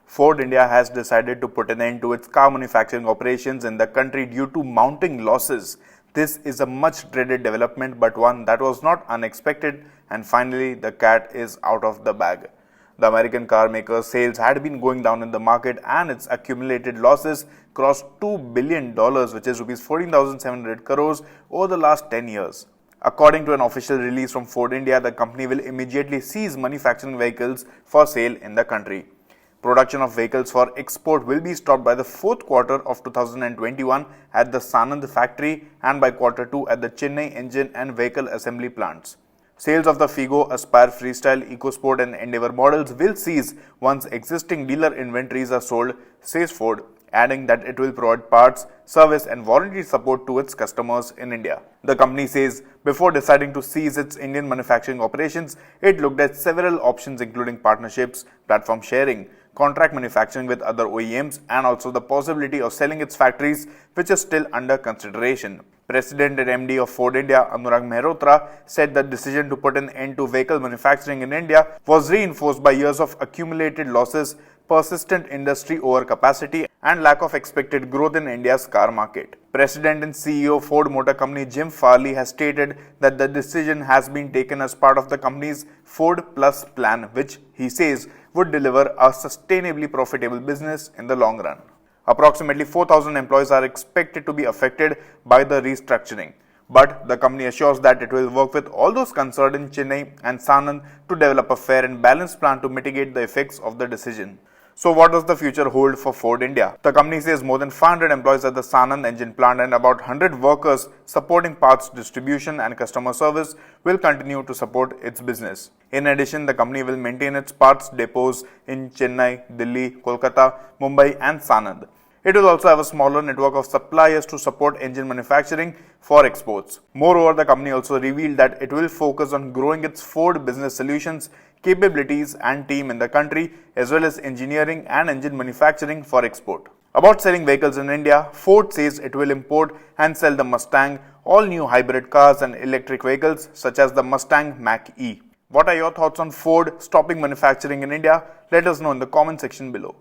Ford India has decided to put an end to its car manufacturing operations in the country due to mounting losses. This is a much dreaded development, but one that was not unexpected, and finally the cat is out of the bag. The American car maker's sales had been going down in the market and its accumulated losses crossed $2 billion, which is Rs 14,700 crores over the last 10 years. According to an official release from Ford India, the company will immediately cease manufacturing vehicles for sale in the country. Production of vehicles for export will be stopped by the fourth quarter of 2021 at the Sanand factory and by quarter 2 at the Chennai engine and vehicle assembly plants. Sales of the Figo, Aspire, Freestyle, EcoSport and Endeavour models will cease once existing dealer inventories are sold, says Ford, adding that it will provide parts, service and warranty support to its customers in India. The company says before deciding to cease its Indian manufacturing operations, it looked at several options including partnerships, platform sharing, contract manufacturing with other OEMs and also the possibility of selling its factories, which is still under consideration. President and MD of Ford India, Anurag Mehrotra, said the decision to put an end to vehicle manufacturing in India was reinforced by years of accumulated losses, persistent industry overcapacity and lack of expected growth in India's car market. President and CEO of Ford Motor Company Jim Farley has stated that the decision has been taken as part of the company's Ford Plus plan, which he says would deliver a sustainably profitable business in the long run. Approximately 4,000 employees are expected to be affected by the restructuring, but the company assures that it will work with all those concerned in Chennai and Sanand to develop a fair and balanced plan to mitigate the effects of the decision. So what does the future hold for Ford India? The company says more than 500 employees at the Sanand engine plant and about 100 workers supporting parts distribution and customer service will continue to support its business. In addition, the company will maintain its parts depots in Chennai, Delhi, Kolkata, Mumbai and Sanand. It will also have a smaller network of suppliers to support engine manufacturing for exports. Moreover, the company also revealed that it will focus on growing its Ford Business Solutions capabilities and team in the country, as well as engineering and engine manufacturing for export. About selling vehicles in India, Ford says it will import and sell the Mustang, all new hybrid cars and electric vehicles such as the Mustang Mach-E. What are your thoughts on Ford stopping manufacturing in India? Let us know in the comment section below.